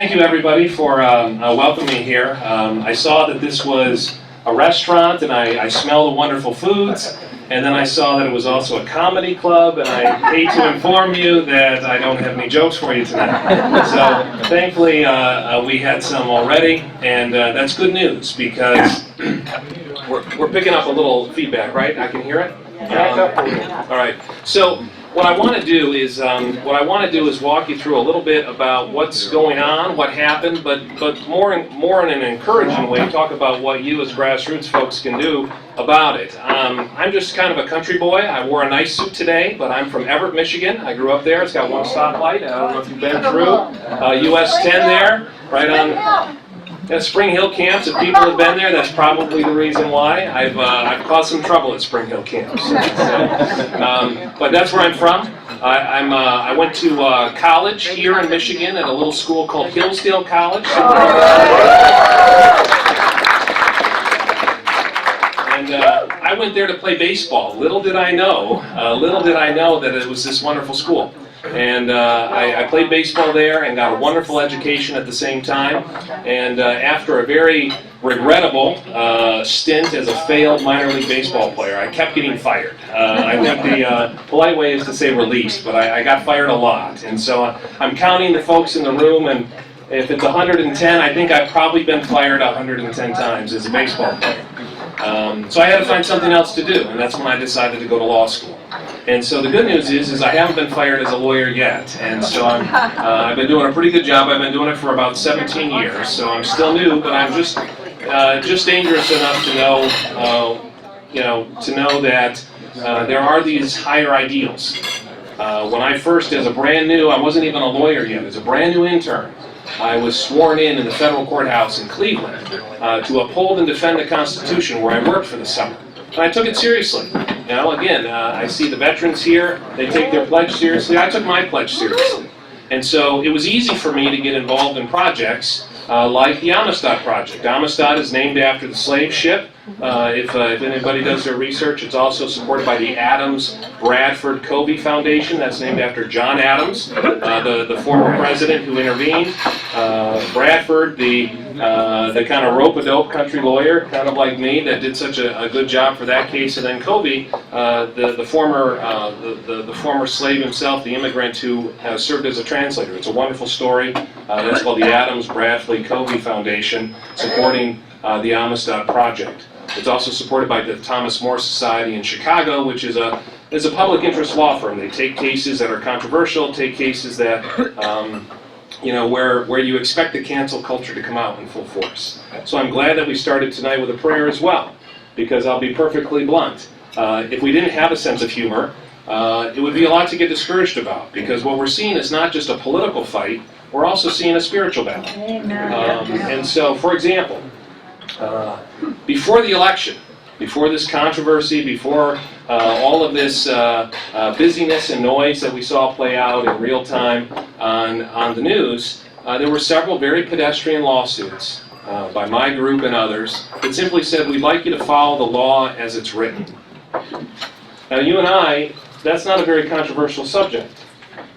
Thank you, everybody, for welcoming me here. I saw that this was a restaurant, and I smelled the wonderful foods, and then I saw that it was also a comedy club, and I hate to inform you that I don't have any jokes for you tonight. So, thankfully, we had some already, and that's good news, because we're picking up a little feedback, right? I can hear it? All right. So, what I want to do is walk you through a little bit about what's going on, what happened, but more in an encouraging way, talk about what you as grassroots folks can do about it. I'm just kind of a country boy. I wore a nice suit today, but I'm from Everett, Michigan. I grew up there. It's got one stoplight. I don't know if you've been through. US 10 there, right on. Spring Hill camps, if people have been there, that's probably the reason why. I've caused some trouble at Spring Hill camps. So, but that's where I'm from. I went to college here in Michigan at a little school called Hillsdale College. And I went there to play baseball. Little did I know that it was this wonderful school. And I played baseball there and got a wonderful education at the same time. And after a very regrettable stint as a failed minor league baseball player, I kept getting fired. I think the polite way is to say released, but I got fired a lot. And so I'm counting the folks in the room, and if it's 110, I think I've probably been fired 110 times as a baseball player. So I had to find something else to do, and that's when I decided to go to law school. And so the good news is I haven't been fired as a lawyer yet, and so I've been doing a pretty good job. I've been doing it for about 17 years, so I'm still new, but I'm just dangerous enough to know that there are these higher ideals. When I first, as a brand new, I wasn't even a lawyer yet, as a brand new intern, I was sworn in the federal courthouse in Cleveland to uphold and defend the Constitution, where I worked for the summer. And I took it seriously. Again, I see the veterans here, they take their pledge seriously. I took my pledge seriously. And so it was easy for me to get involved in projects like the Amistad Project. Amistad is named after the slave ship. If anybody does their research, it's also supported by the Adams Bradford Covey Foundation. That's named after John Adams, the former president who intervened. Bradford, the kind of rope-a-dope country lawyer, kind of like me, that did such a good job for that case. And then Covey, the former slave himself, the immigrant who served as a translator. It's a wonderful story. That's called the Adams Bradford Covey Foundation, supporting the Amistad Project. It's also supported by the Thomas More Society in Chicago, which is a public interest law firm. They take cases that are controversial, take cases that where you expect the cancel culture to come out in full force. So I'm glad that we started tonight with a prayer as well, because I'll be perfectly blunt. If we didn't have a sense of humor, it would be a lot to get discouraged about, because what we're seeing is not just a political fight, we're also seeing a spiritual battle. And so, for example, before the election, before this controversy, before all of this busyness and noise that we saw play out in real time on the news, there were several very pedestrian lawsuits by my group and others that simply said, we'd like you to follow the law as it's written. Now, you and I, that's not a very controversial subject.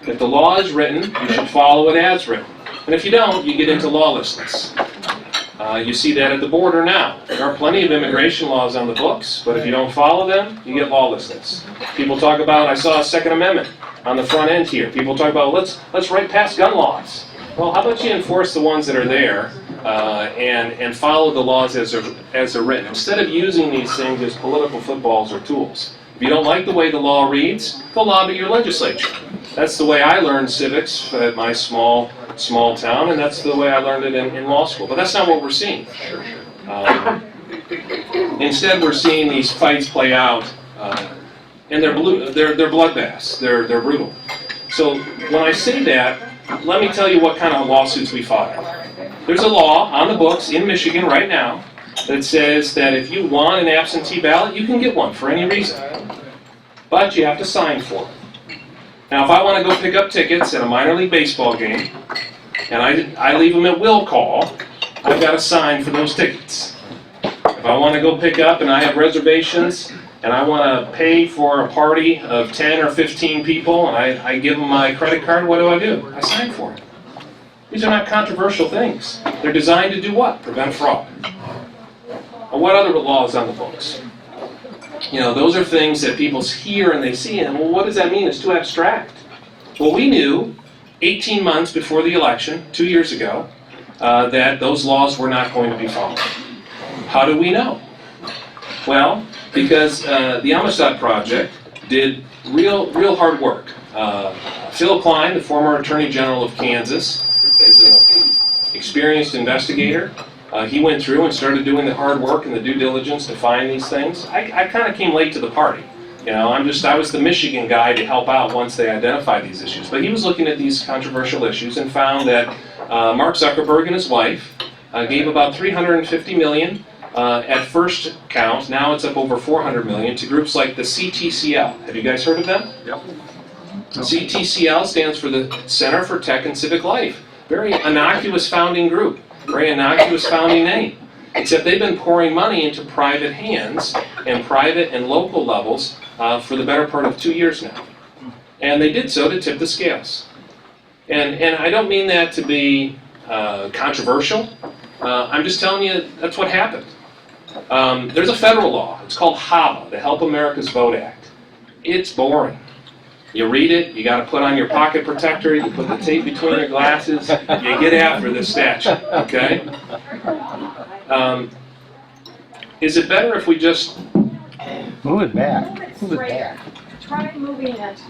If the law is written, you should follow it as written. And if you don't, you get into lawlessness. You see that at the border now. There are plenty of immigration laws on the books, but if you don't follow them, you get lawlessness. People talk about, I saw a Second Amendment on the front end here. People talk about, let's write past gun laws. Well, how about you enforce the ones that are there and follow the laws as they're written, instead of using these things as political footballs or tools. If you don't like the way the law reads, go lobby your legislature. That's the way I learned civics at my small town, and that's the way I learned it in law school. But that's not what we're seeing. Instead, we're seeing these fights play out, and they're bloodbaths. They're brutal. So when I say that, let me tell you what kind of lawsuits we filed. There's a law on the books in Michigan right now that says that if you want an absentee ballot, you can get one for any reason. But you have to sign for it. Now, if I want to go pick up tickets at a minor league baseball game, and I leave them at will call, I've got to sign for those tickets. If I want to go pick up and I have reservations, and I want to pay for a party of 10 or 15 people, and I give them my credit card, what do? I sign for it. These are not controversial things. They're designed to do what? Prevent fraud. And what other laws on the books? You know, those are things that people hear and they see, and well, what does that mean? It's too abstract. Well, we knew 18 months before the election, 2 years ago, that those laws were not going to be followed. How do we know? Well, because the Amistad Project did real hard work. Phil Klein, the former Attorney General of Kansas, is an experienced investigator. He went through and started doing the hard work and the due diligence to find these things. I kind of came late to the party. You know, I was the Michigan guy to help out once they identified these issues. But he was looking at these controversial issues and found that Mark Zuckerberg and his wife gave about $350 million at first count. Now it's up over $400 million to groups like the CTCL. Have you guys heard of them? Yep. CTCL stands for the Center for Tech and Civic Life. Very innocuous founding group. Very innocuous founding name. Except they've been pouring money into private hands and private and local levels for the better part of 2 years now. And they did so to tip the scales. And I don't mean that to be controversial. I'm just telling you that's what happened. There's a federal law. It's called HAVA, the Help America's Vote Act. It's boring. You read it, you got to put on your pocket protector, you put the tape between your glasses, you get after this statute, okay? Is it better if we just... Move it back. Move it back. Try moving it.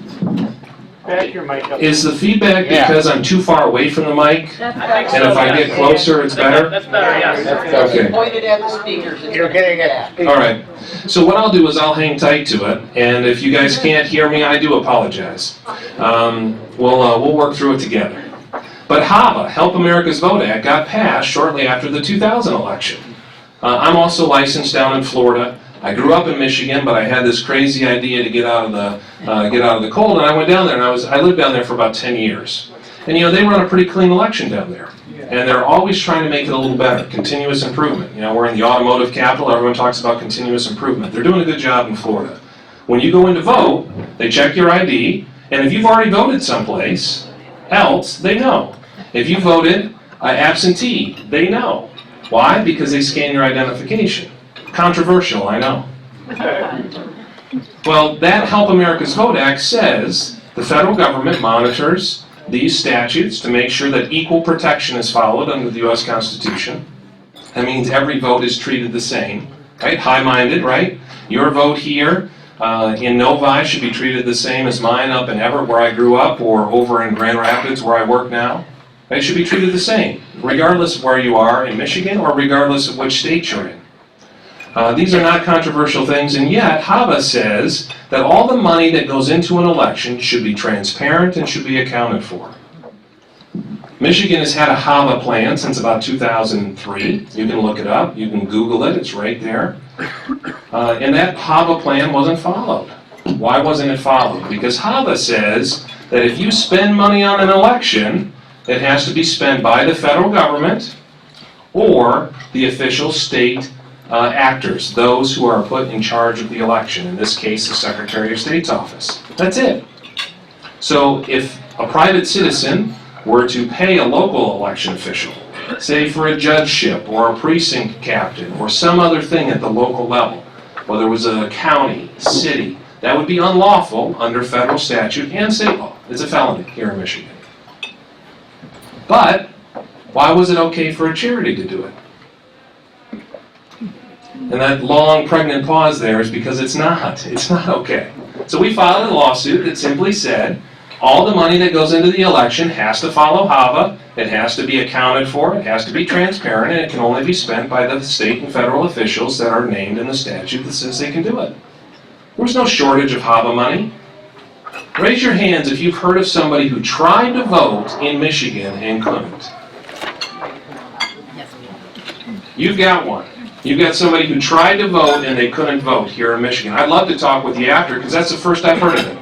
Back your mic up. Is the feedback because I'm too far away from the mic? That's I think And so, if I yeah. get closer, it's better? That's better, yes. Okay. Pointed at the speakers. You're getting it. All right. So what I'll do is I'll hang tight to it, and if you guys can't hear me, I do apologize. We'll work through it together. But HAVA, Help America's Vote Act, got passed shortly after the 2000 election. I'm also licensed down in Florida. I grew up in Michigan, but I had this crazy idea to get out of the cold, and I went down there, and I lived down there for about 10 years. And you know, they run a pretty clean election down there. And they're always trying to make it a little better, continuous improvement. You know, we're in the automotive capital, everyone talks about continuous improvement. They're doing a good job in Florida. When you go in to vote, they check your ID, and if you've already voted someplace else, they know. If you voted absentee, they know. Why? Because they scan your identification. Controversial, I know. Well, that Help America's Vote Act says the federal government monitors these statutes to make sure that equal protection is followed under the U.S. Constitution. That means every vote is treated the same, right? High-minded, right? Your vote here in Novi should be treated the same as mine up in Everett, where I grew up, or over in Grand Rapids, where I work now. It should be treated the same, regardless of where you are in Michigan or regardless of which state you're in. These are not controversial things, and yet HAVA says that all the money that goes into an election should be transparent and should be accounted for. Michigan has had a HAVA plan since about 2003. You can look it up, you can Google it, it's right there. And that HAVA plan wasn't followed. Why wasn't it followed? Because HAVA says that if you spend money on an election, it has to be spent by the federal government or the official state actors, those who are put in charge of the election, in this case the Secretary of State's office. That's it. So if a private citizen were to pay a local election official, say for a judgeship or a precinct captain or some other thing at the local level, whether it was a county, city, that would be unlawful under federal statute and state law. It's a felony here in Michigan. But why was it okay for a charity to do it? And that long pregnant pause there is because it's not okay. So we filed a lawsuit that simply said all the money that goes into the election has to follow HAVA, it has to be accounted for, it has to be transparent, and it can only be spent by the state and federal officials that are named in the statute that says they can do it. There was no shortage of HAVA money. Raise your hands if you've heard of somebody who tried to vote in Michigan and couldn't. You've got one. You've got somebody who tried to vote and they couldn't vote here in Michigan. I'd love to talk with you after, because that's the first I've heard of it.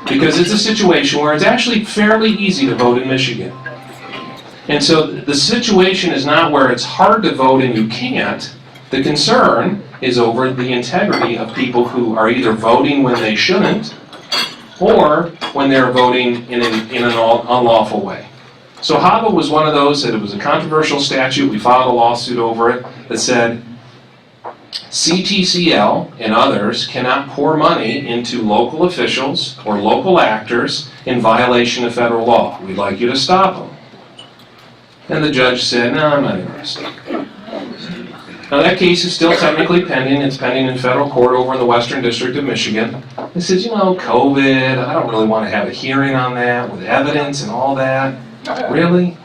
Because it's a situation where it's actually fairly easy to vote in Michigan. And so the situation is not where it's hard to vote and you can't. The concern is over the integrity of people who are either voting when they shouldn't or when they're voting in an unlawful way. So HAVA was one of those that it was a controversial statute. We filed a lawsuit over it that said CTCL and others cannot pour money into local officials or local actors in violation of federal law. We'd like you to stop them. And the judge said, no, I'm not interested. Now that case is still technically pending. It's pending in federal court over in the Western District of Michigan. He says, COVID, I don't really want to have a hearing on that with evidence and all that. Really?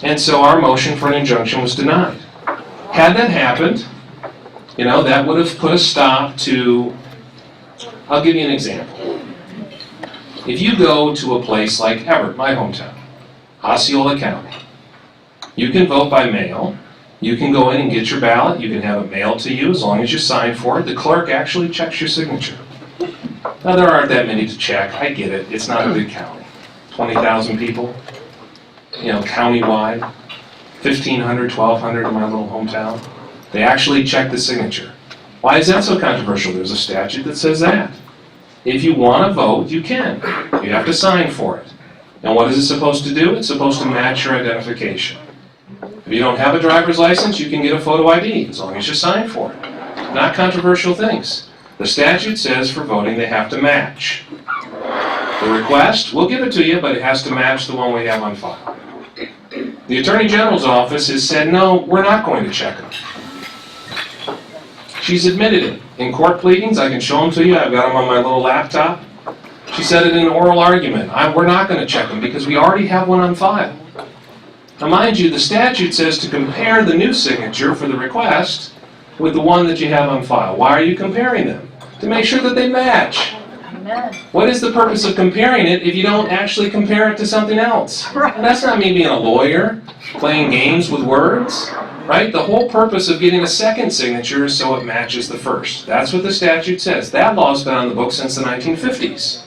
And so our motion for an injunction was denied. Had that happened, that would have put a stop to, I'll give you an example. If you go to a place like Everett, my hometown, Osceola County, you can vote by mail. You can go in and get your ballot. You can have it mailed to you as long as you sign for it. The clerk actually checks your signature. Now, there aren't that many to check. I get it. It's not a big county. 20,000 people, countywide. 1,500, 1,200 in my little hometown. They actually check the signature. Why is that so controversial? There's a statute that says that. If you want to vote, you can. You have to sign for it. And what is it supposed to do? It's supposed to match your identification. If you don't have a driver's license, you can get a photo ID as long as you sign for it. Not controversial things. The statute says for voting they have to match. The request, we'll give it to you, but it has to match the one we have on file. The Attorney General's office has said, no, we're not going to check them. She's admitted it. In court pleadings, I can show them to you. I've got them on my little laptop. She said it in an oral argument. We're not going to check them because we already have one on file. Now mind you, the statute says to compare the new signature for the request with the one that you have on file. Why are you comparing them? To make sure that they match. What is the purpose of comparing it if you don't actually compare it to something else? That's not me being a lawyer, playing games with words, right? The whole purpose of getting a second signature is so it matches the first. That's what the statute says. That law's been on the books since the 1950s.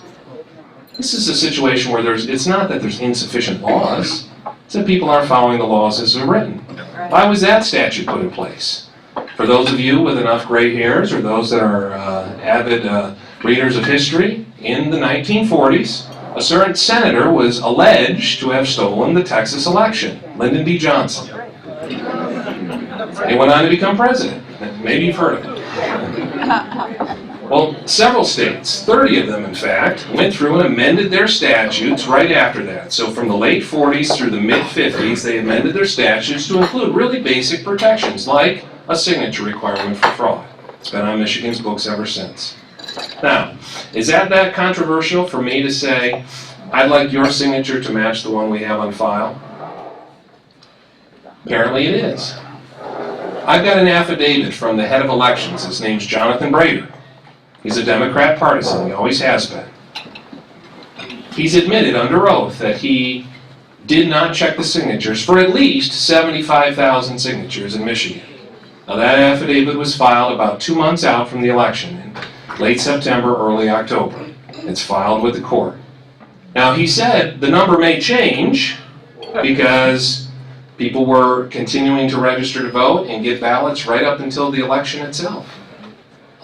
This is a situation where it's not that there's insufficient laws, it's that people aren't following the laws as they're written. Why was that statute put in place? For those of you with enough gray hairs or those that are avid readers of history, in the 1940s, a certain senator was alleged to have stolen the Texas election, Lyndon B. Johnson. He went on to become president. Maybe you've heard of him. Well, several states, 30 of them in fact, went through and amended their statutes right after that. So from the late 40s through the mid-50s, they amended their statutes to include really basic protections, like a signature requirement for fraud. It's been on Michigan's books ever since. Now, is that controversial for me to say, I'd like your signature to match the one we have on file? Apparently it is. I've got an affidavit from the head of elections. His name's Jonathan Brader. He's a Democrat partisan. He always has been. He's admitted under oath that he did not check the signatures for at least 75,000 signatures in Michigan. Now that affidavit was filed about 2 months out from the election, in late September, early October. It's filed with the court. Now he said the number may change because people were continuing to register to vote and get ballots right up until the election itself.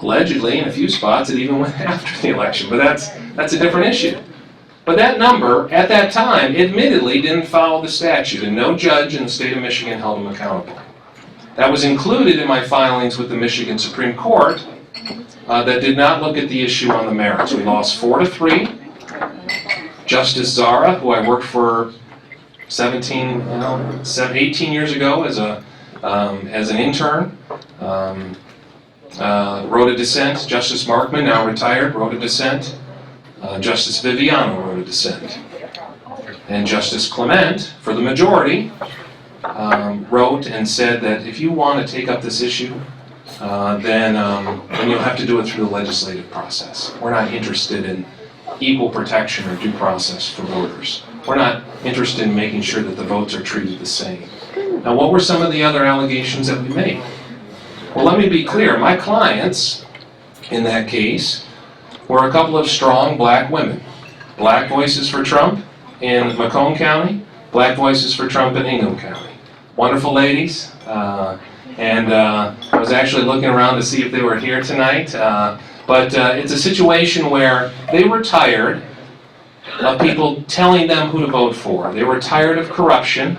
Allegedly, in a few spots, it even went after the election, but that's a different issue. But that number, at that time, admittedly didn't follow the statute, and no judge in the state of Michigan held him accountable. That was included in my filings with the Michigan Supreme Court that did not look at the issue on the merits. We lost 4-3. Justice Zara, who I worked for 18 years ago as an intern, wrote a dissent. Justice Markman, now retired, wrote a dissent. Justice Viviano wrote a dissent. And Justice Clement, for the majority, wrote and said that if you want to take up this issue, then you'll have to do it through the legislative process. We're not interested in equal protection or due process for voters. We're not interested in making sure that the votes are treated the same. Now, what were some of the other allegations that we made? Well, let me be clear. My clients, in that case, were a couple of strong black women. Black Voices for Trump in Macomb County, Black Voices for Trump in Ingham County. Wonderful ladies. And I was actually looking around to see if they were here tonight. But it's a situation where they were tired of people telling them who to vote for. They were tired of corruption,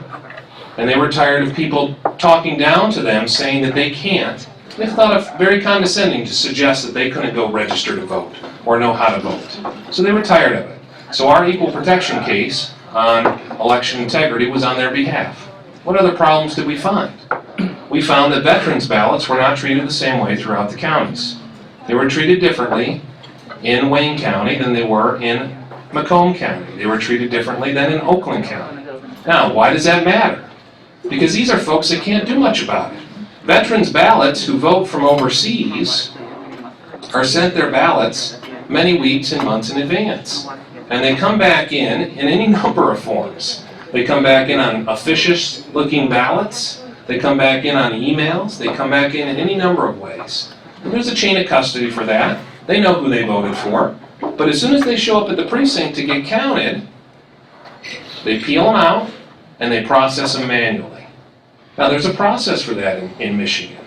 and they were tired of people talking down to them, saying that they can't. They thought it very condescending to suggest that they couldn't go register to vote or know how to vote. So they were tired of it. So our equal protection case on election integrity was on their behalf. What other problems did we find? We found that veterans' ballots were not treated the same way throughout the counties. They were treated differently in Wayne County than they were in Macomb County. They were treated differently than in Oakland County. Now, why does that matter? Because these are folks that can't do much about it. Veterans' ballots who vote from overseas are sent their ballots many weeks and months in advance. And they come back in any number of forms. They come back in on officious-looking ballots. They come back in on emails. They come back in any number of ways. And there's a chain of custody for that. They know who they voted for. But as soon as they show up at the precinct to get counted, they peel them out and they process them manually. Now, there's a process for that in Michigan.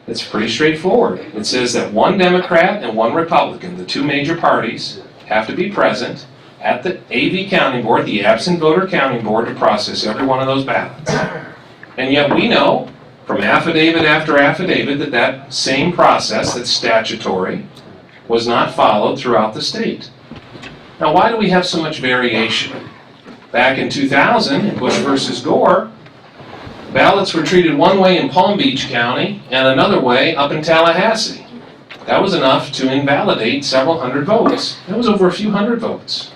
It's pretty straightforward. It says that one Democrat and one Republican, the two major parties, have to be present at the AV counting board, the absent voter counting board, to process every one of those ballots. And yet we know from affidavit after affidavit that that same process that's statutory was not followed throughout the state. Now, why do we have so much variation? Back in 2000, in Bush versus Gore, ballots were treated one way in Palm Beach County and another way up in Tallahassee. That was enough to invalidate several hundred votes. That was over a few hundred votes.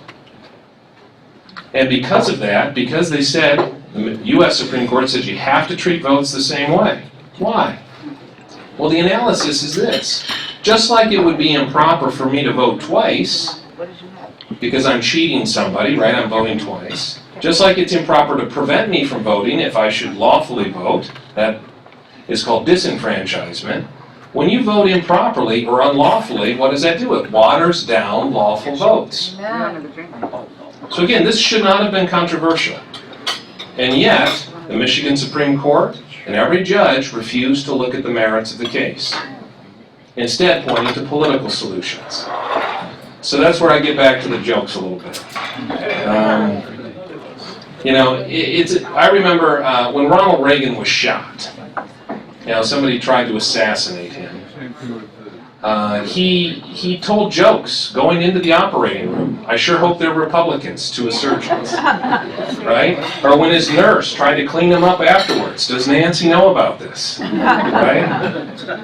And because of that, because they said, the U.S. Supreme Court said you have to treat votes the same way. Why? Well, the analysis is this. Just like it would be improper for me to vote twice, because I'm cheating somebody, right? I'm voting twice. Just like it's improper to prevent me from voting if I should lawfully vote, that is called disenfranchisement. When you vote improperly or unlawfully, what does that do? It waters down lawful votes. So again, this should not have been controversial. And yet, the Michigan Supreme Court and every judge refused to look at the merits of the case, instead pointing to political solutions. So that's where I get back to the jokes a little bit. I remember when Ronald Reagan was shot, somebody tried to assassinate him. He told jokes going into the operating room. I sure hope they're Republicans to a surgeon, right? Or when his nurse tried to clean him up afterwards. Does Nancy know about this? Right?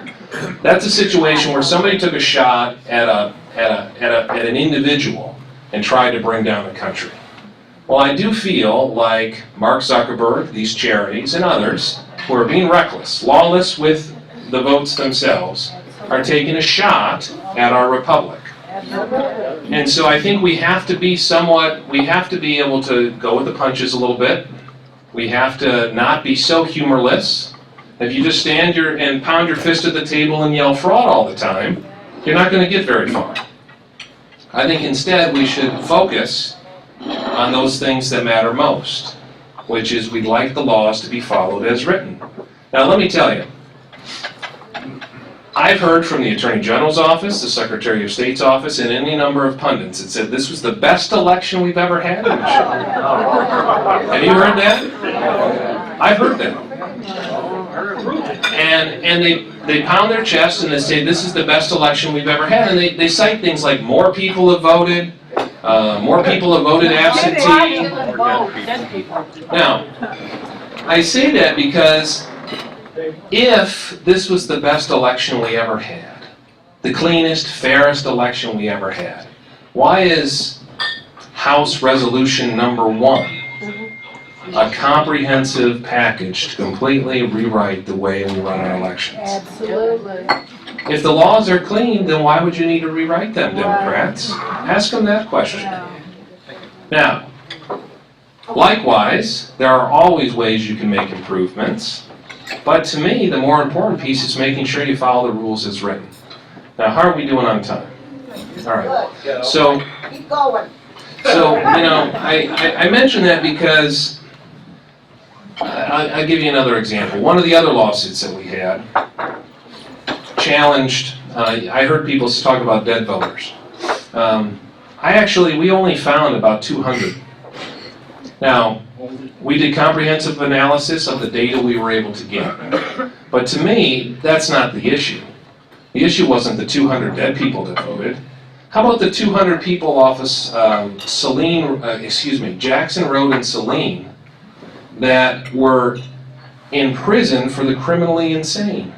That's a situation where somebody took a shot at an individual and tried to bring down a country. Well, I do feel like Mark Zuckerberg, these charities, and others who are being reckless, lawless with the votes themselves, are taking a shot at our republic. And so I think we have to be able to go with the punches a little bit. We have to not be so humorless. If you just stand and pound your fist at the table and yell fraud all the time, you're not going to get very far. I think instead we should focus on those things that matter most, which is we'd like the laws to be followed as written. Now let me tell you, I've heard from the Attorney General's office, the Secretary of State's office, and any number of pundits that said this was the best election we've ever had in Michigan. Have you heard that? I've heard that. And they pound their chest and they say this is the best election we've ever had, and they cite things like more people have voted, more people have voted absentee. Now, I say that because if this was the best election we ever had, the cleanest, fairest election we ever had, why is House Resolution number 1 a comprehensive package to completely rewrite the way we run our elections? Absolutely. If the laws are clean, then why would you need to rewrite them, Democrats? Ask them that question. Now, likewise, there are always ways you can make improvements. But to me, the more important piece is making sure you follow the rules as written. Now, how are we doing on time? All right. So, Keep going. I mention that because I'll give you another example. One of the other lawsuits that we had challenged, I heard people talk about dead voters. We only found about 200. Now, we did comprehensive analysis of the data we were able to get. But to me, that's not the issue. The issue wasn't the 200 dead people that voted. How about the 200 people off of Jackson Road in Saline that were in prison for the criminally insane?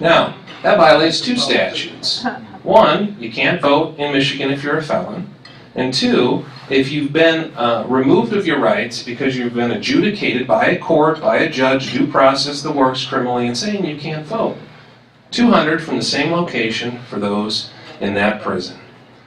Now, that violates two statutes. One, you can't vote in Michigan if you're a felon. And two, if you've been removed of your rights because you've been adjudicated by a court, by a judge, due process, the works, criminally insane, you can't vote. 200 from the same location for those in that prison.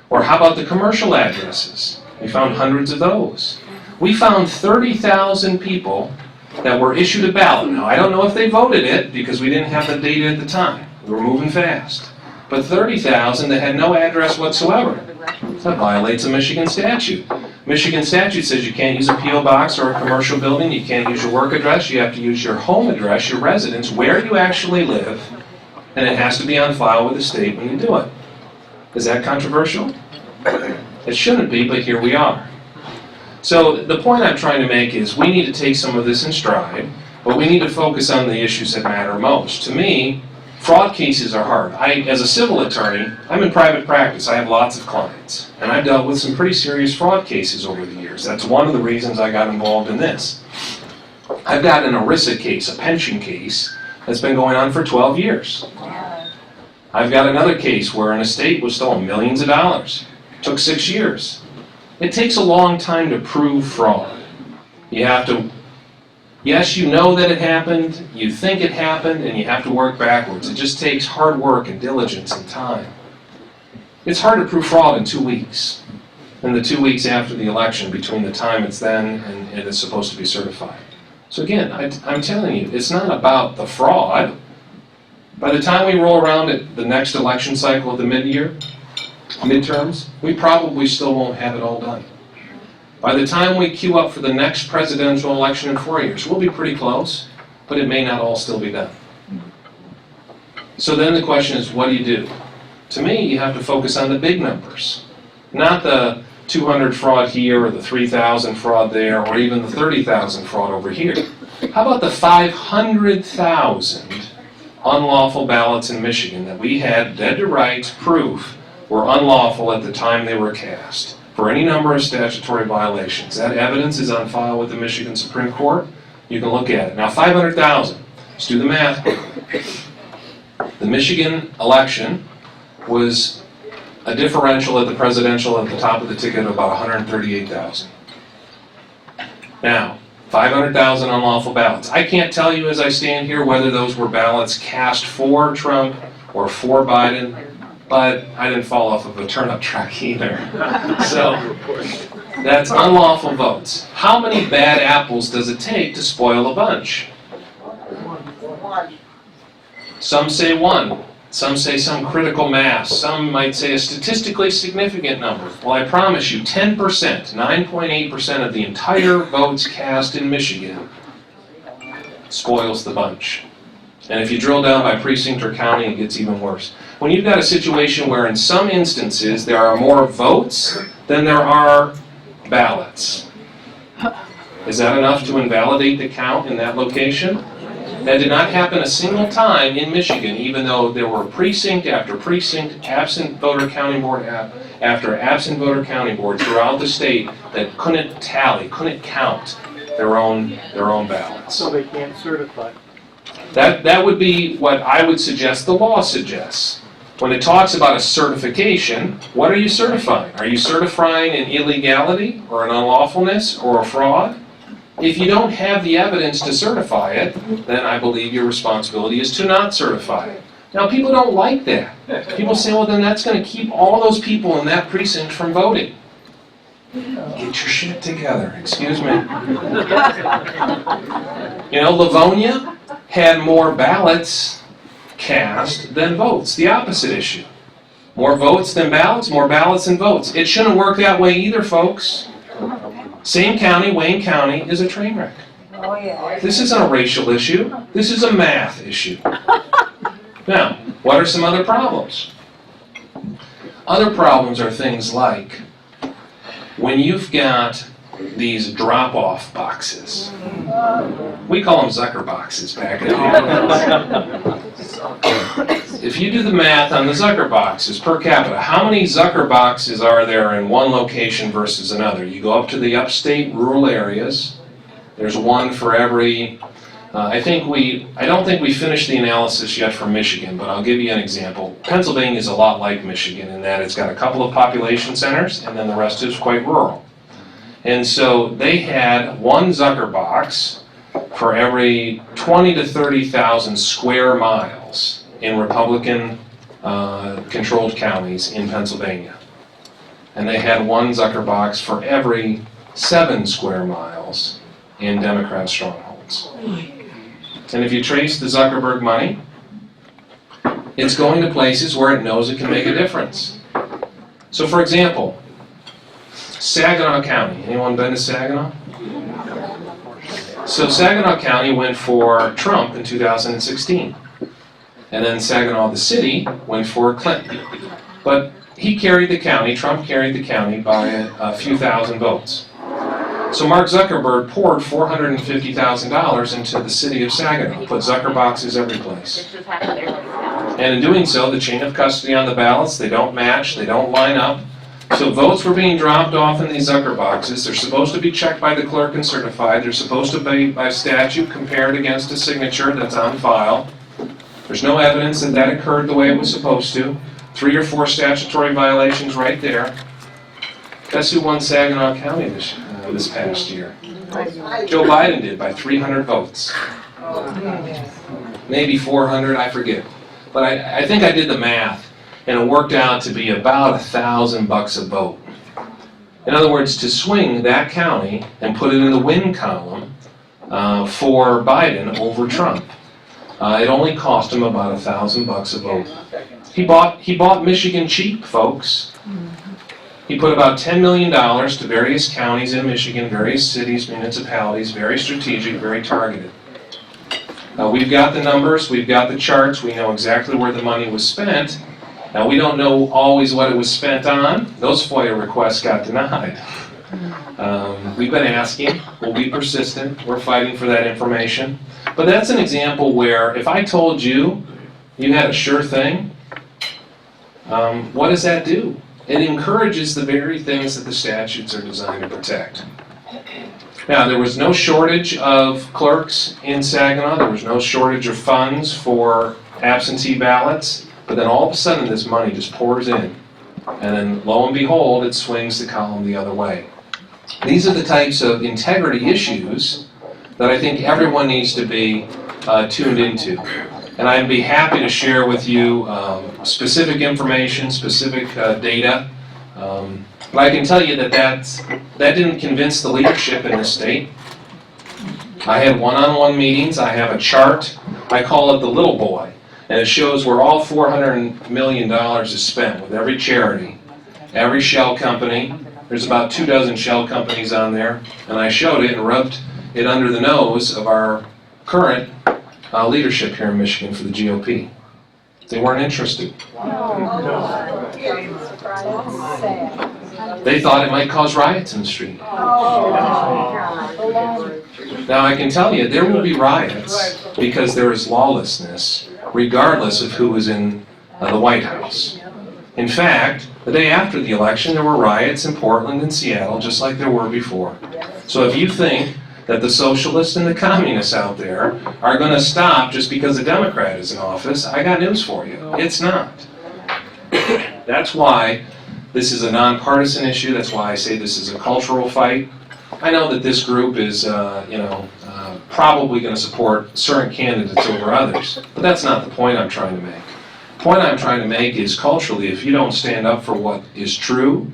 Or how about the commercial addresses? We found hundreds of those. We found 30,000 people that were issued a ballot. Now, I don't know if they voted it because we didn't have the data at the time. We were moving fast. But 30,000 that had no address whatsoever. That violates a Michigan statute. Michigan statute says you can't use a P.O. box or a commercial building. You can't use your work address. You have to use your home address, your residence, where you actually live, and it has to be on file with the state when you do it. Is that controversial? It shouldn't be, but here we are. So the point I'm trying to make is we need to take some of this in stride, but we need to focus on the issues that matter most. To me, fraud cases are hard. As a civil attorney, I'm in private practice. I have lots of clients, and I've dealt with some pretty serious fraud cases over the years. That's one of the reasons I got involved in this. I've got an ERISA case, a pension case, that's been going on for 12 years. I've got another case where an estate was stolen millions of dollars. It took 6 years. It takes a long time to prove fraud. You have to, yes, you know that it happened, you think it happened, and you have to work backwards. It just takes hard work and diligence and time. It's hard to prove fraud in 2 weeks, and the 2 weeks after the election between the time it's then and it is supposed to be certified. So again, I'm telling you, it's not about the fraud. By the time we roll around at the next election cycle of the midterms, we probably still won't have it all done. By the time we queue up for the next presidential election in 4 years, we'll be pretty close, but it may not all still be done. So then the question is, what do you do? To me, you have to focus on the big numbers, not the 200 fraud here or the 3,000 fraud there or even the 30,000 fraud over here. How about the 500,000 unlawful ballots in Michigan that we had dead to rights proof were unlawful at the time they were cast for any number of statutory violations? That evidence is on file with the Michigan Supreme Court. You can look at it. Now 500,000, let's do the math quickly. The Michigan election was a differential at the presidential at the top of the ticket of about 138,000. Now, 500,000 unlawful ballots. I can't tell you as I stand here whether those were ballots cast for Trump or for Biden, but I didn't fall off of a turnip truck either. So, that's unlawful votes. How many bad apples does it take to spoil a bunch? Some say one. Some say some critical mass. Some might say a statistically significant number. Well, I promise you, 10%, 9.8% of the entire votes cast in Michigan spoils the bunch. And if you drill down by precinct or county, it gets even worse. When you've got a situation where in some instances there are more votes than there are ballots, is that enough to invalidate the count in that location? That did not happen a single time in Michigan, even though there were precinct after precinct, absent voter counting board after absent voter counting board throughout the state that couldn't tally, couldn't count their own ballots. So they can't certify. That would be what I would suggest the law suggests. When it talks about a certification, what are you certifying? Are you certifying an illegality or an unlawfulness or a fraud? If you don't have the evidence to certify it, then I believe your responsibility is to not certify it. Now, people don't like that. People say, well, then that's going to keep all those people in that precinct from voting. Get your shit together, excuse me. You know, Livonia had more ballots cast than votes. The opposite issue. More votes than ballots, more ballots than votes. It shouldn't work that way either, folks. Same county, Wayne County, is a train wreck. Oh, yeah. This isn't a racial issue. This is a math issue. Now, what are some other problems? Other problems are things like when you've got these drop-off boxes. We call them Zucker boxes back in the day. If you do the math on the Zucker boxes per capita, how many Zucker boxes are there in one location versus another? You go up to the upstate rural areas. There's one for every. I don't think we finished the analysis yet for Michigan, but I'll give you an example. Pennsylvania is a lot like Michigan in that it's got a couple of population centers, and then the rest is quite rural. And so they had one Zucker box for every 20 to 30,000 square miles in Republican controlled counties in Pennsylvania. And they had one Zucker box for every 7 square miles in Democrat strongholds. And if you trace the Zuckerberg money, it's going to places where it knows it can make a difference. So for example, Saginaw County. Anyone been to Saginaw? So Saginaw County went for Trump in 2016. And then Saginaw, the city, went for Clinton. But he carried the county, Trump carried the county by a few thousand votes. So Mark Zuckerberg poured $450,000 into the city of Saginaw, put Zucker boxes every place. And in doing so, the chain of custody on the ballots, they don't match, they don't line up. So votes were being dropped off in these Zucker boxes. They're supposed to be checked by the clerk and certified. They're supposed to be, by statute, compared against a signature that's on file. There's no evidence that that occurred the way it was supposed to. 3 or 4 statutory violations right there. Guess who won Saginaw County this past year? Joe Biden did by 300 votes. Maybe 400, I forget. But I think I did the math, and it worked out to be about $1,000 a vote. In other words, to swing that county and put it in the win column for Biden over Trump, it only cost him about $1,000 a vote. He bought Michigan cheap, folks. He put about $10 million to various counties in Michigan, various cities, municipalities, very strategic, very targeted. We've got the numbers, we've got the charts, we know exactly where the money was spent. Now, we don't know always what it was spent on. Those FOIA requests got denied. We've been asking, we'll be persistent, we're fighting for that information. But that's an example where if I told you you had a sure thing, what does that do? It encourages the very things that the statutes are designed to protect. Now, there was no shortage of clerks in Saginaw. There was no shortage of funds for absentee ballots. But then all of a sudden, this money just pours in. And then, lo and behold, it swings the column the other way. These are the types of integrity issues that I think everyone needs to be tuned into. And I'd be happy to share with you specific information, specific data. But I can tell you that didn't convince the leadership in this state. I had one-on-one meetings. I have a chart. I call it the little boy. And it shows where all $400 million is spent with every charity, every shell company. There's about 24 shell companies on there. And I showed it and rubbed it under the nose of our current leadership here in Michigan for the GOP. They weren't interested. They thought it might cause riots in the street. Now I can tell you, there will be riots because there is lawlessness, regardless of who is in the White House. In fact, the day after the election, there were riots in Portland and Seattle, just like there were before. So if you think that the socialists and the communists out there are going to stop just because a Democrat is in office, I got news for you. It's not. That's why this is a nonpartisan issue. That's why I say this is a cultural fight. I know that this group is, probably going to support certain candidates over others, but that's not the point I'm trying to make. The point I'm trying to make is culturally, if you don't stand up for what is true,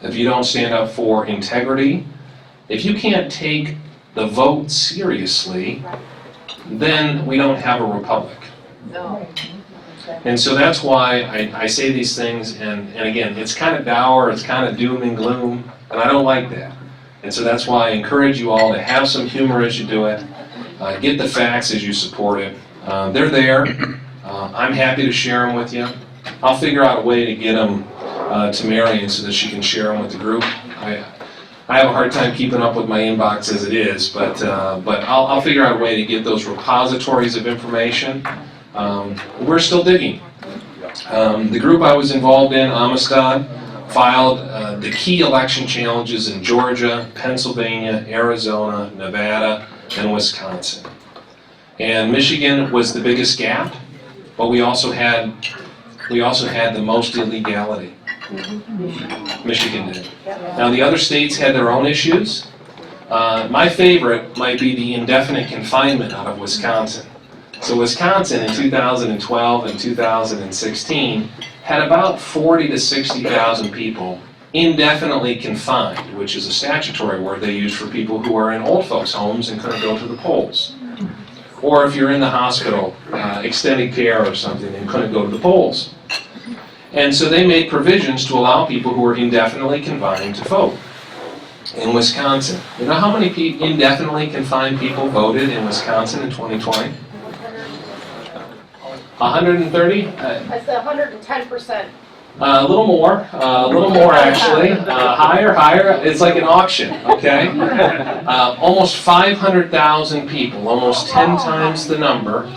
if you don't stand up for integrity, if you can't take the vote seriously, then we don't have a republic. And so that's why I say these things, and again, it's kind of dour, it's kind of doom and gloom, and I don't like that. And so that's why I encourage you all to have some humor as you do it, get the facts as you support it. They're there. I'm happy to share them with you. I'll figure out a way to get them to Marion so that she can share them with the group. I have a hard time keeping up with my inbox as it is, but I'll figure out a way to get those repositories of information. We're still digging. The group I was involved in, Amistad, filed the key election challenges in Georgia, Pennsylvania, Arizona, Nevada, and Wisconsin. And Michigan was the biggest gap, but we also had the most illegality. Michigan did. Now the other states had their own issues. My favorite might be the indefinite confinement out of Wisconsin. So Wisconsin in 2012 and 2016 had about 40 to 60,000 people indefinitely confined, which is a statutory word they use for people who are in old folks' homes and couldn't go to the polls. Or if you're in the hospital, extended care or something, and couldn't go to the polls. And so they made provisions to allow people who were indefinitely confined to vote in Wisconsin. You know how many indefinitely confined people voted in Wisconsin in 2020? 130? I said 110%. A little more actually. Higher. It's like an auction, okay? Almost 500,000 people, almost 10 times the number,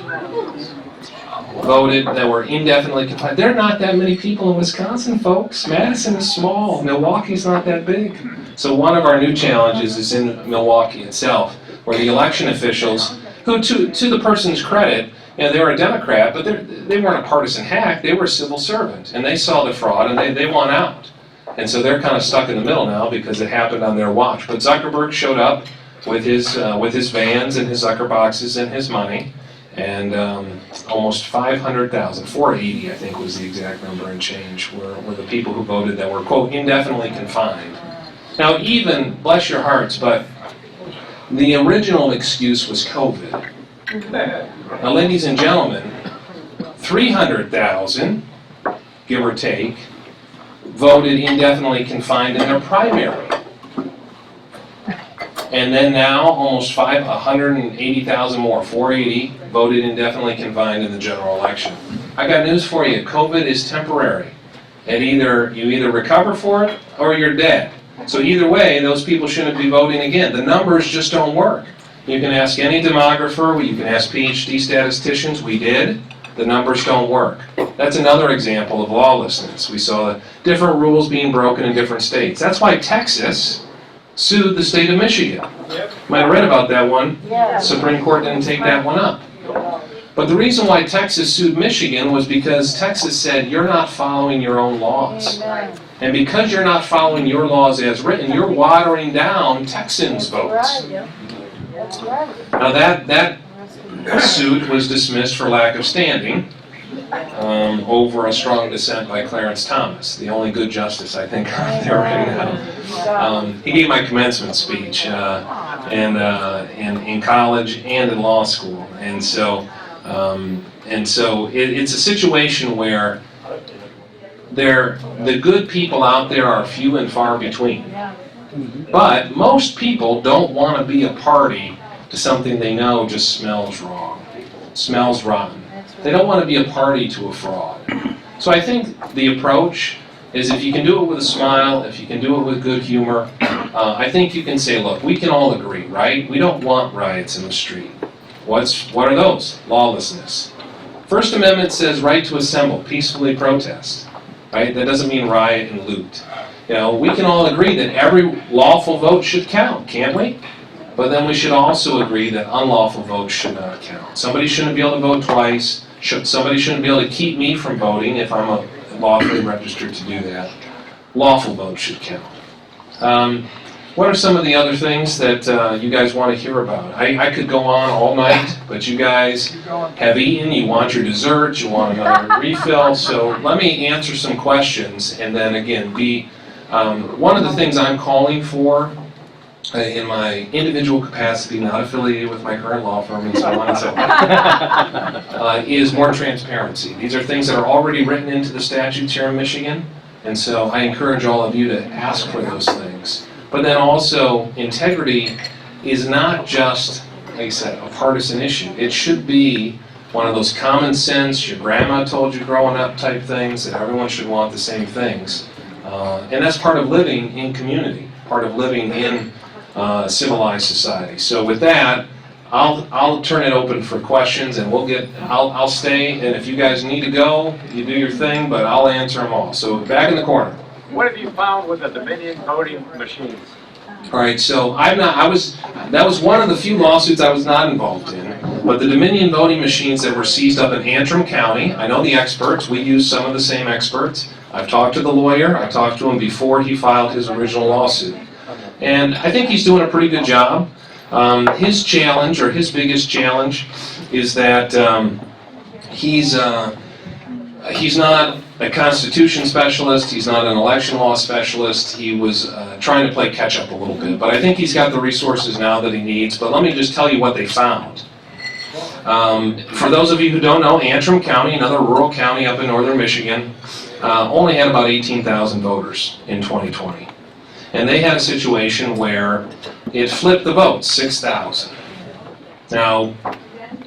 voted that were indefinitely confined. There are not that many people in Wisconsin, folks. Madison is small. Milwaukee's not that big. So one of our new challenges is in Milwaukee itself, where the election officials, who to the person's credit, they were a Democrat, but they weren't a partisan hack. They were a civil servant, and they saw the fraud, and they won out. And so they're kind of stuck in the middle now because it happened on their watch. But Zuckerberg showed up with his vans and his Zucker boxes and his money, and almost 500,000, 480 I think was the exact number and change, were the people who voted that were, quote, indefinitely confined. Now even, bless your hearts, but the original excuse was COVID. Now, ladies and gentlemen, 300,000, give or take, voted indefinitely confined in their primary. And then now, almost 180,000 more, 480, voted indefinitely confined in the general election. I got news for you, COVID is temporary. And you either recover for it or you're dead. So either way, those people shouldn't be voting again. The numbers just don't work. You can ask any demographer, you can ask PhD statisticians, we did. The numbers don't work. That's another example of lawlessness. We saw the different rules being broken in different states. That's why Texas sued the state of Michigan. You might have read about that one. Yeah. Supreme Court didn't take that one up. But the reason why Texas sued Michigan was because Texas said, you're not following your own laws. Amen. And because you're not following your laws as written, you're watering down Texans' votes. Right. That's right. Now that suit was dismissed for lack of standing over a strong dissent by Clarence Thomas, the only good justice I think out there right now. He gave my commencement speech in college and in law school, and so it's a situation where the good people out there are few and far between. But most people don't want to be a party to something they know just smells wrong, smells rotten. They don't want to be a party to a fraud. So I think the approach is if you can do it with a smile, if you can do it with good humor, I think you can say, look, we can all agree, right? We don't want riots in the street. What are those? Lawlessness. First Amendment says right to assemble, peacefully protest. Right? That doesn't mean riot and loot. We can all agree that every lawful vote should count, can't we? But then we should also agree that unlawful votes should not count. Somebody shouldn't be able to vote twice. Somebody shouldn't be able to keep me from voting if I'm lawfully registered to do that. Lawful votes should count. What are some of the other things that you guys want to hear about? I could go on all night, but you guys have eaten, you want your dessert, you want another refill, so let me answer some questions and then again one of the things I'm calling for in my individual capacity, not affiliated with my current law firm and so on and so on, is more transparency. These are things that are already written into the statutes here in Michigan, and so I encourage all of you to ask for those things. But then also, integrity is not just, like I said, a partisan issue. It should be one of those common sense, your grandma told you growing up type things, that everyone should want the same things. And that's part of living in community, part of living in civilized society. So with that, I'll turn it open for questions, and I'll stay, and if you guys need to go, you do your thing, but I'll answer them all. So back in the corner. What have you found with the Dominion voting machines? All right, so that was one of the few lawsuits I was not involved in, but the Dominion voting machines that were seized up in Antrim County, I know the experts, we use some of the same experts. I've talked to the lawyer, I talked to him before he filed his original lawsuit. And I think he's doing a pretty good job. His challenge, or his biggest challenge, is that he's not a constitution specialist, he's not an election law specialist, he was trying to play catch up a little bit. But I think he's got the resources now that he needs. But let me just tell you what they found. For those of you who don't know, Antrim County, another rural county up in northern Michigan, only had about 18,000 voters in 2020. And they had a situation where it flipped the vote, 6,000. Now,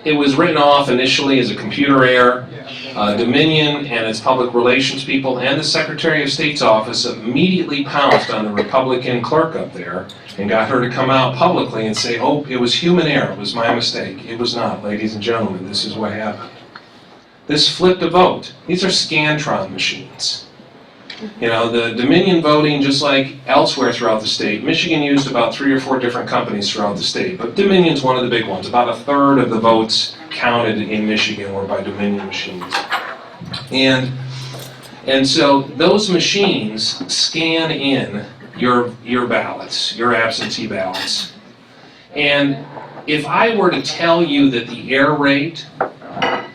it was written off initially as a computer error. Dominion and its public relations people and the Secretary of State's office immediately pounced on the Republican clerk up there and got her to come out publicly and say, oh, it was human error, it was my mistake. It was not, ladies and gentlemen, this is what happened. This flipped a vote. These are Scantron machines. You know, the Dominion voting, just like elsewhere throughout the state, Michigan used about 3 or 4 different companies throughout the state, but Dominion's one of the big ones. About a third of the votes counted in Michigan were by Dominion machines. And so those machines scan in your ballots, your absentee ballots. And if I were to tell you that the error rate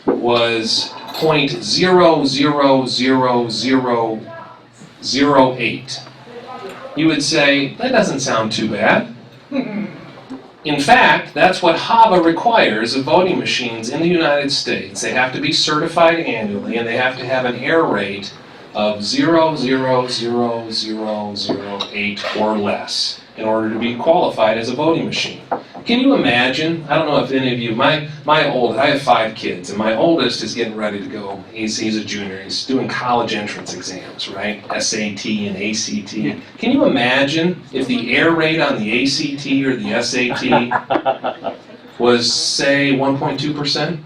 was 0.00008, you would say, that doesn't sound too bad. In fact, that's what HAVA requires of voting machines in the United States. They have to be certified annually, and they have to have an error rate of 0.00008 or less in order to be qualified as a voting machine. Can you imagine? I don't know if any of you, I have 5 kids, and my oldest is getting ready to go. He's a junior. He's doing college entrance exams, right? SAT and ACT. Can you imagine if the error rate on the ACT or the SAT was, say, 1.2%?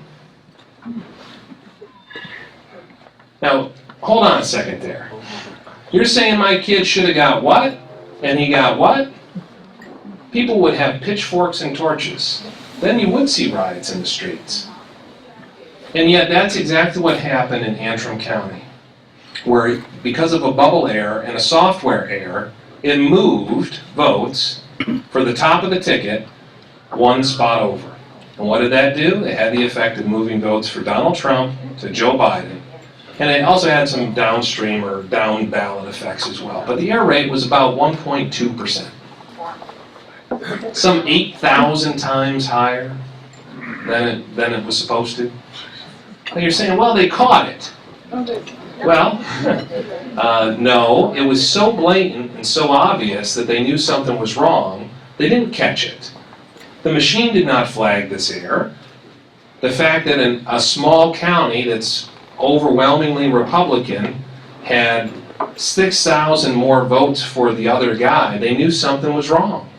Now, hold on a second there. You're saying my kid should have got what? And he got what? People would have pitchforks and torches. Then you would see riots in the streets. And yet that's exactly what happened in Antrim County, where because of a bubble error and a software error, it moved votes for the top of the ticket 1 spot over. And what did that do? It had the effect of moving votes for Donald Trump to Joe Biden. And it also had some downstream or down ballot effects as well. But the error rate was about 1.2%. Some 8,000 times higher than it was supposed to. And you're saying, well, they caught it. Well, no, it was so blatant and so obvious that they knew something was wrong, they didn't catch it. The machine did not flag this error. The fact that in a small county that's overwhelmingly Republican had 6,000 more votes for the other guy, they knew something was wrong.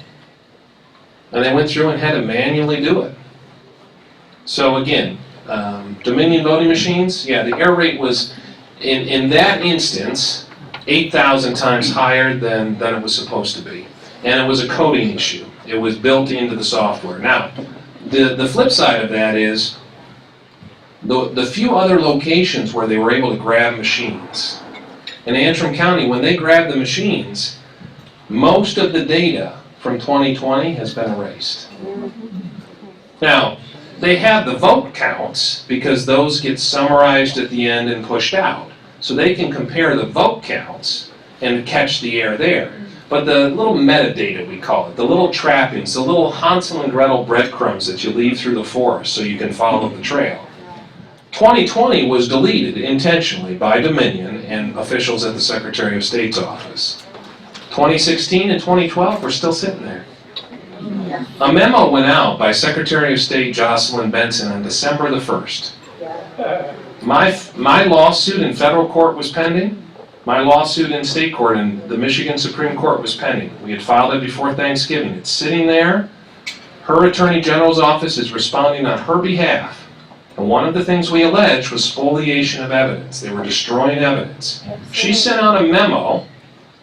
And they went through and had to manually do it. So again, Dominion voting machines, yeah, the error rate was, in that instance, 8,000 times higher than it was supposed to be. And it was a coding issue. It was built into the software. Now, the flip side of that is, the few other locations where they were able to grab machines. In Antrim County, when they grabbed the machines, most of the data from 2020 has been erased. Now, they have the vote counts because those get summarized at the end and pushed out. So they can compare the vote counts and catch the error there. But the little metadata, we call it, the little trappings, the little Hansel and Gretel breadcrumbs that you leave through the forest so you can follow the trail. 2020 was deleted intentionally by Dominion and officials at the Secretary of State's office. 2016 and 2012 were still sitting there. A memo went out by Secretary of State Jocelyn Benson on December the 1st. My lawsuit in federal court was pending. My lawsuit in state court in the Michigan Supreme Court was pending. We had filed it before Thanksgiving. It's sitting there. Her Attorney General's office is responding on her behalf. And one of the things we alleged was spoliation of evidence. They were destroying evidence. She sent out a memo,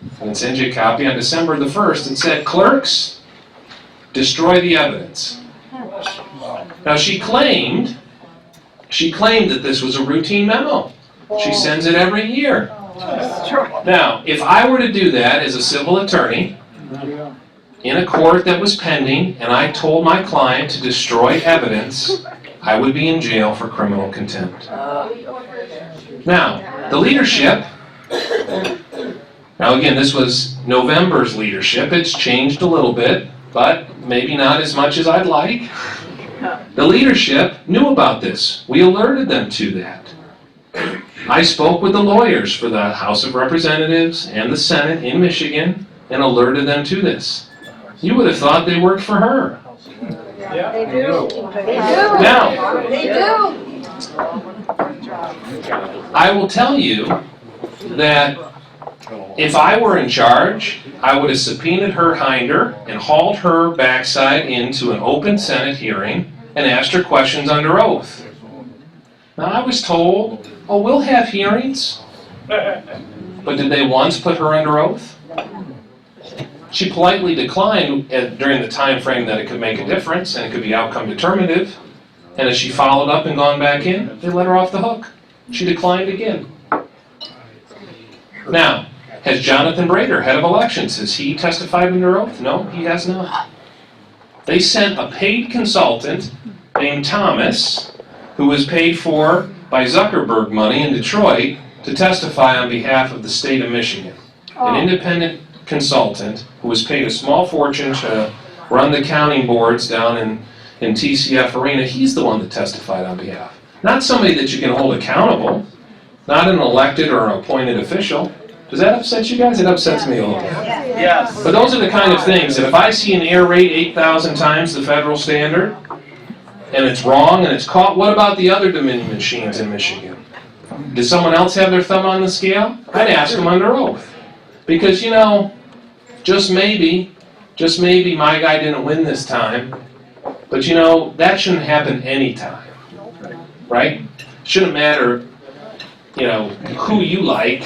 and I can send you a copy, on December the 1st, and said, clerks, destroy the evidence. Now she claimed that this was a routine memo. She sends it every year. Now, if I were to do that as a civil attorney in a court that was pending and I told my client to destroy evidence, I would be in jail for criminal contempt. Now, the leadership, now again, this was November's leadership. It's changed a little bit, but maybe not as much as I'd like. The leadership knew about this. We alerted them to that. I spoke with the lawyers for the House of Representatives and the Senate in Michigan and alerted them to this. You would have thought they worked for her. They do. They do. Now, They do. I will tell you that if I were in charge, I would have subpoenaed her hinder and hauled her backside into an open Senate hearing and asked her questions under oath. Now, I was told, oh, we'll have hearings. But did they once put her under oath? She politely declined during the time frame that it could make a difference and it could be outcome determinative. And as she followed up and gone back in, they let her off the hook. She declined again. Now, has Jonathan Brader, head of elections, has he testified under oath? No, he has not. They sent a paid consultant named Thomas, who was paid for by Zuckerberg money in Detroit, to testify on behalf of the state of Michigan. An independent consultant who was paid a small fortune to run the counting boards down in TCF Arena. He's the one that testified on behalf. Not somebody that you can hold accountable. Not an elected or an appointed official. Does that upset you guys? It upsets me a little bit. Yes. But those are the kind of things that if I see an air rate 8,000 times the federal standard, and it's wrong and it's caught, what about the other Dominion machines in Michigan? Did someone else have their thumb on the scale? I'd ask them under oath. Because, you know, just maybe my guy didn't win this time. But, you know, that shouldn't happen any time. Right? Shouldn't matter, you know, who you like.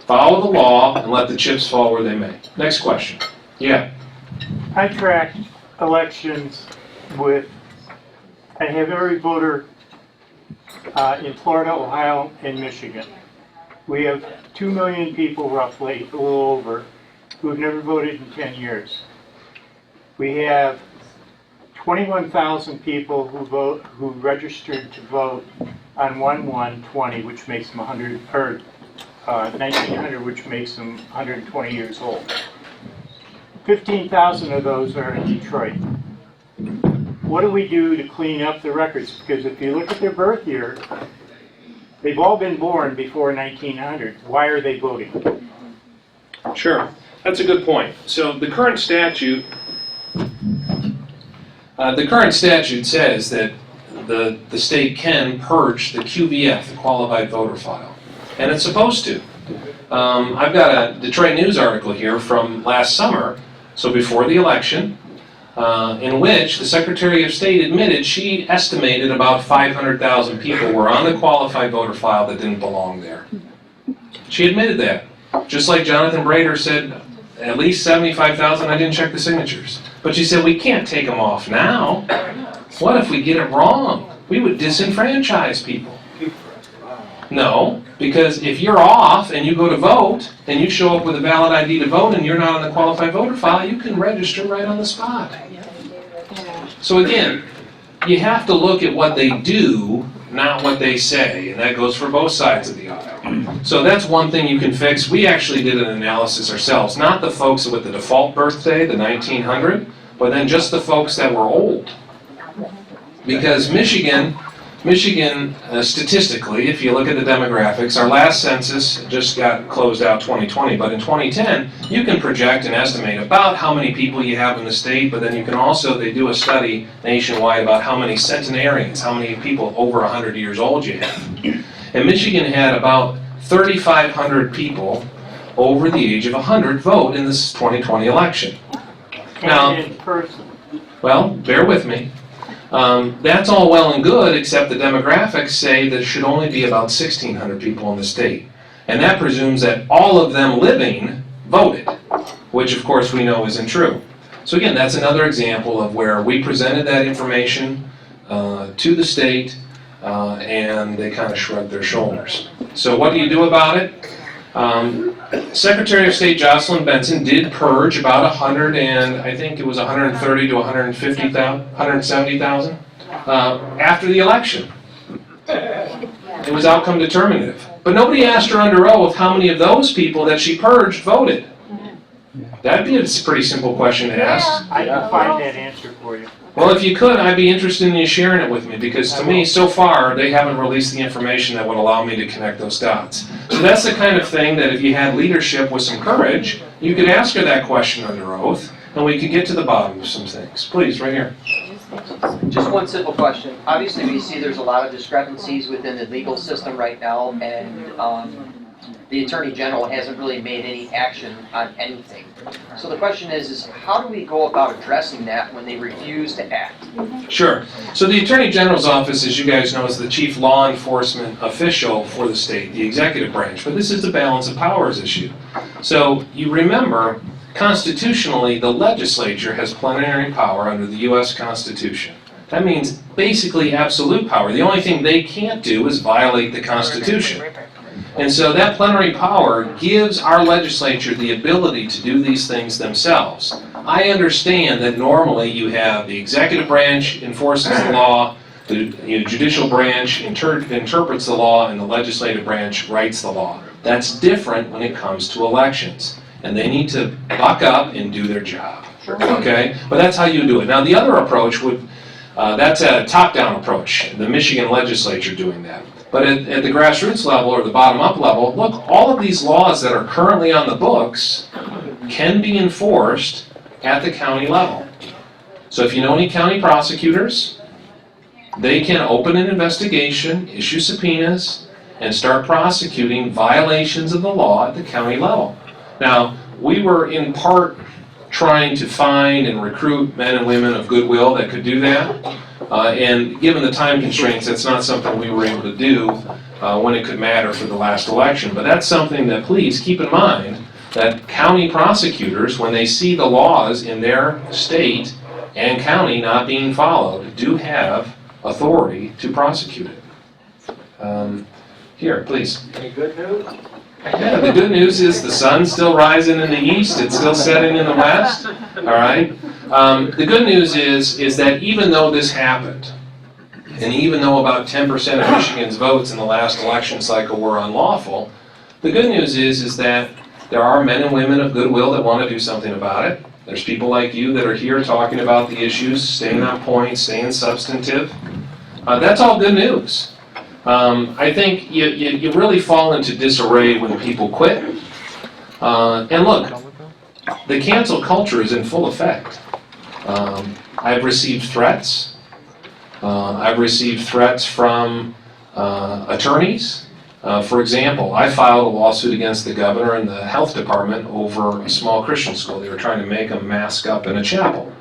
Follow the law and let the chips fall where they may. Next question. Yeah. I track elections I have every voter in Florida, Ohio, and Michigan. We have 2 million people roughly, a little over, who have never voted in 10 years. We have 21,000 people who registered to vote on 1/1/20, which makes them 1900, which makes them 120 years old. 15,000 of those are in Detroit. What do we do to clean up the records? Because if you look at their birth year, they've all been born before 1900. Why are they voting? Sure. That's a good point. So the current statute says that the state can purge the QVF, the qualified voter file. And it's supposed to. I've got a Detroit News article here from last summer, so before the election, in which the Secretary of State admitted she estimated about 500,000 people were on the qualified voter file that didn't belong there. She admitted that. Just like Jonathan Brader said, at least 75,000, I didn't check the signatures. But she said, we can't take them off now. What if we get it wrong? We would disenfranchise people. No, because if you're off and you go to vote, and you show up with a valid ID to vote and you're not on the qualified voter file, you can register right on the spot. So again, you have to look at what they do, not what they say, and that goes for both sides of the aisle. So that's one thing you can fix. We actually did an analysis ourselves, not the folks with the default birthday, the 1900, but then just the folks that were old. Because Michigan, statistically, if you look at the demographics, our last census just got closed out 2020, but in 2010, you can project and estimate about how many people you have in the state, but then you can also, they do a study nationwide about how many centenarians, how many people over 100 years old you have. And Michigan had about 3,500 people over the age of 100 vote in this 2020 election. Now, And in person. well, bear with me. That's all well and good, except the demographics say there should only be about 1,600 people in the state. And that presumes that all of them living voted, which of course we know isn't true. So again, that's another example of where we presented that information to the state, and they kind of shrugged their shoulders. So what do you do about it? Secretary of State Jocelyn Benson did purge about 100 and I think it was 130 to 170,000 after the election. It was outcome determinative. But nobody asked her under oath how many of those people that she purged voted. That'd be a pretty simple question to ask. I can find that answer for you. Well, if you could, I'd be interested in you sharing it with me, because to me, so far, they haven't released the information that would allow me to connect those dots. So that's the kind of thing that if you had leadership with some courage, you could ask her that question under oath, and we could get to the bottom of some things. Please, right here. Just one simple question. Obviously, we see there's a lot of discrepancies within the legal system right now, and the Attorney General hasn't really made any action on anything. So the question is how do we go about addressing that when they refuse to act? Sure. So the Attorney General's office, as you guys know, is the chief law enforcement official for the state, the executive branch. But this is the balance of powers issue. So you remember, constitutionally, the legislature has plenary power under the U.S. Constitution. That means basically absolute power. The only thing they can't do is violate the Constitution. And so that plenary power gives our legislature the ability to do these things themselves. I understand that normally you have the executive branch enforces the law, the judicial branch interprets the law, and the legislative branch writes the law. That's different when it comes to elections. And they need to buck up and do their job. Okay? But that's how you do it. Now the other approach would, that's a top-down approach, the Michigan legislature doing that. But at the grassroots level or the bottom-up level, look, all of these laws that are currently on the books can be enforced at the county level. So if you know any county prosecutors, they can open an investigation, issue subpoenas, and start prosecuting violations of the law at the county level. Now, we were in part trying to find and recruit men and women of goodwill that could do that. And given the time constraints, that's not something we were able to do when it could matter for the last election. But that's something that, please keep in mind, that county prosecutors, when they see the laws in their state and county not being followed, do have authority to prosecute it. Here, please. Any good news? Yeah, the good news is the sun's still rising in the east, it's still setting in the west, all right? The good news is that even though this happened, and even though about 10% of Michigan's votes in the last election cycle were unlawful, the good news is that there are men and women of goodwill that want to do something about it. There's people like you that are here talking about the issues, staying on point, staying substantive. That's all good news. I think you really fall into disarray when people quit. And look, the cancel culture is in full effect. I've received threats. I've received threats from attorneys. For example, I filed a lawsuit against the governor and the health department over a small Christian school. They were trying to make them mask up in a chapel.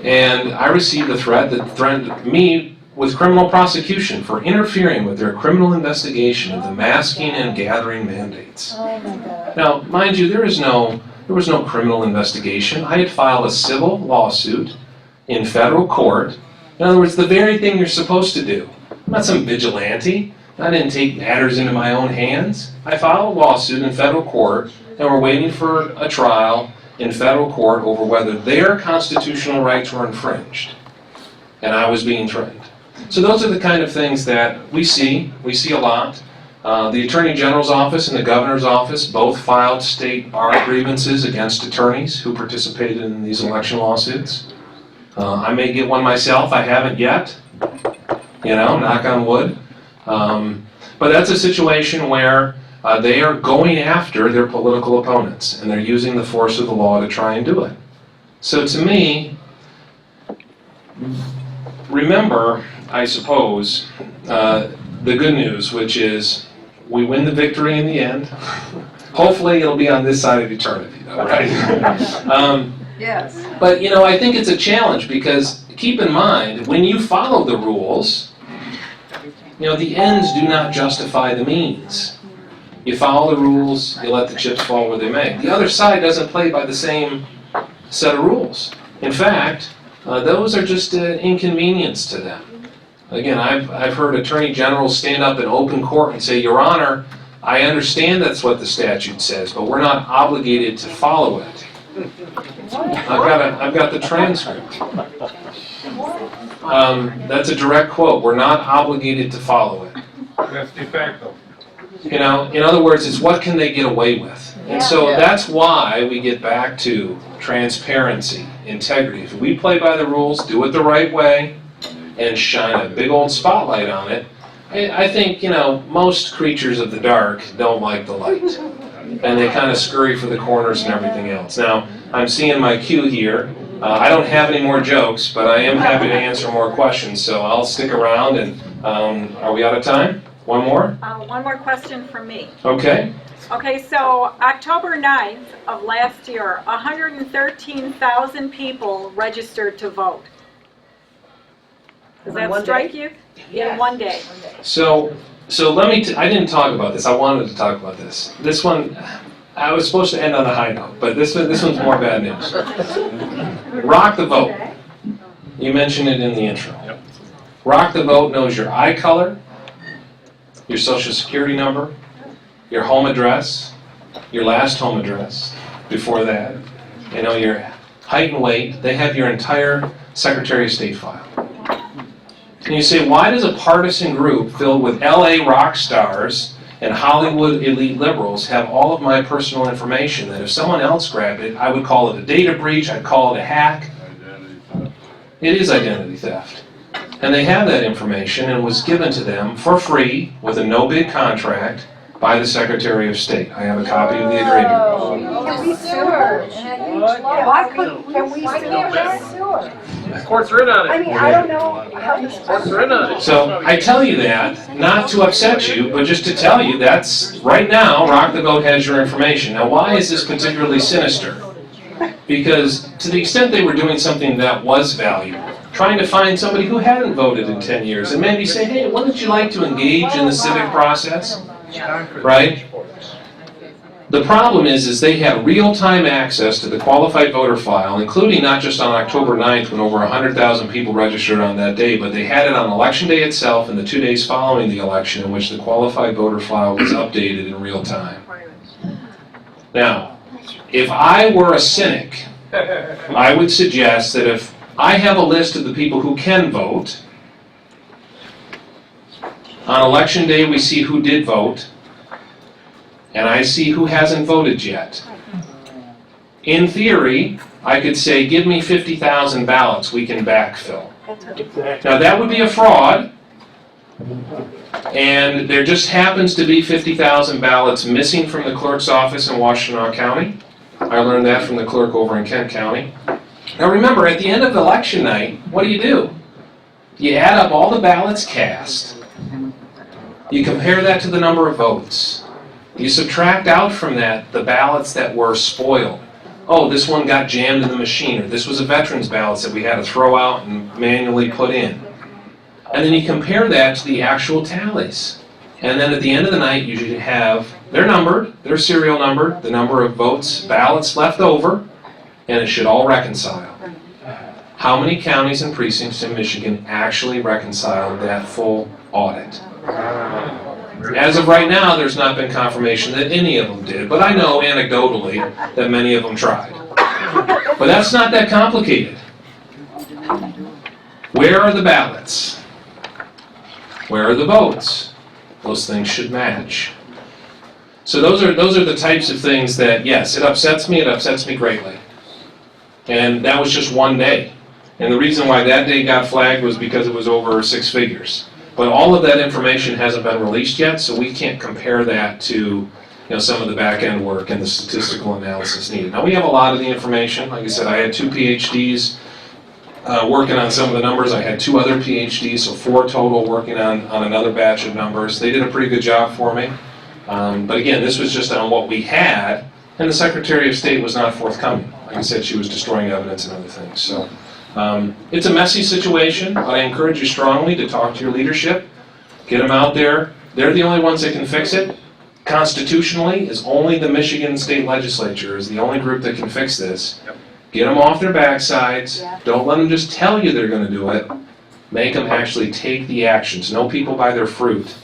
And I received a threat that threatened me with criminal prosecution for interfering with their criminal investigation of the masking and gathering mandates. Now, mind you, there was no criminal investigation. I had filed a civil lawsuit in federal court. In other words, the very thing you're supposed to do. I'm not some vigilante. I didn't take matters into my own hands. I filed a lawsuit in federal court, and we're waiting for a trial in federal court over whether their constitutional rights were infringed. And I was being threatened. So those are the kind of things that we see a lot. The Attorney General's office and the Governor's office both filed state bar grievances against attorneys who participated in these election lawsuits. I may get one myself, I haven't yet, knock on wood. But that's a situation where they are going after their political opponents and they're using the force of the law to try and do it. So to me, remember, I suppose, the good news, which is we win the victory in the end. Hopefully it'll be on this side of eternity, though, right? Yes. But, you know, I think it's a challenge because keep in mind, when you follow the rules, you know, the ends do not justify the means. You follow the rules, you let the chips fall where they may. The other side doesn't play by the same set of rules. In fact, those are just an inconvenience to them. Again, I've heard attorney generals stand up in open court and say, Your Honor, I understand that's what the statute says, but we're not obligated to follow it. I've got the transcript. That's a direct quote. We're not obligated to follow it. That's de facto. You know, in other words, it's what can they get away with? And so that's why we get back to transparency, integrity. If we play by the rules, do it the right way, and shine a big old spotlight on it, I think, you know, most creatures of the dark don't like the light. And they kind of scurry for the corners and everything else. Now, I'm seeing my cue here. I don't have any more jokes, but I am happy to answer more questions, so I'll stick around. And are we out of time? One more? One more question from me. Okay. Okay, so October 9th of last year, 113,000 people registered to vote. Does that strike you? In one day. So let me, I didn't talk about this. I wanted to talk about this. This one, I was supposed to end on a high note, but this one's more bad news. Rock the Vote. You mentioned it in the intro. Yep. Rock the Vote knows your eye color, your social security number, your home address, your last home address, before that, you know, your height and weight. They have your entire Secretary of State file. And you say, why does a partisan group filled with LA rock stars and Hollywood elite liberals have all of my personal information that if someone else grabbed it, I would call it a data breach, I'd call it a hack? It is identity theft. And they have that information and was given to them for free with a no-bid contract by the Secretary of State. I have a copy of the agreement. Can we sue her? Why can we sue her? Courts are in on it. I mean, I don't know how this. Courts are in on it. So I tell you that, not to upset you, but just to tell you that's, right now, Rock the Vote has your information. Now why is this particularly sinister? Because to the extent they were doing something that was valuable, trying to find somebody who hadn't voted in 10 years and maybe say, hey, wouldn't you like to engage in the civic process? Right? The problem is they had real-time access to the qualified voter file, including not just on October 9th when over 100,000 people registered on that day, but they had it on Election Day itself and the 2 days following the election in which the qualified voter file was updated in real time. Now, if I were a cynic, I would suggest that if I have a list of the people who can vote, on Election Day we see who did vote, and I see who hasn't voted yet. In theory, I could say, give me 50,000 ballots, we can backfill. Now that would be a fraud, and there just happens to be 50,000 ballots missing from the clerk's office in Washtenaw County. I learned that from the clerk over in Kent County. Now remember, at the end of election night, what do? You add up all the ballots cast. You compare that to the number of votes. You subtract out from that the ballots that were spoiled. Oh, this one got jammed in the machine, or this was a veteran's ballot that we had to throw out and manually put in. And then you compare that to the actual tallies. And then at the end of the night, you should have, they're numbered, they're serial numbered, the number of votes, ballots left over, and it should all reconcile. How many counties and precincts in Michigan actually reconciled that full audit? As of right now, there's not been confirmation that any of them did, but I know anecdotally that many of them tried. But that's not that complicated. Where are the ballots? Where are the votes? Those things should match. So those are the types of things that, yes, it upsets me greatly. And that was just one day. And the reason why that day got flagged was because it was over 6 figures. But all of that information hasn't been released yet, so we can't compare that to some of the back-end work and the statistical analysis needed. Now, we have a lot of the information. Like I said, I had 2 PhDs working on some of the numbers. I had 2 other PhDs, so 4 total working on another batch of numbers. They did a pretty good job for me. But again, this was just on what we had, and the Secretary of State was not forthcoming. Like I said, she was destroying evidence and other things. So it's a messy situation, but I encourage you strongly to talk to your leadership, get them out there. They're the only ones that can fix it. Constitutionally, is only the Michigan State Legislature is the only group that can fix this. Get them off their backsides. Yeah. Don't let them just tell you they're going to do it. Make them actually take the actions. Know people by their fruit.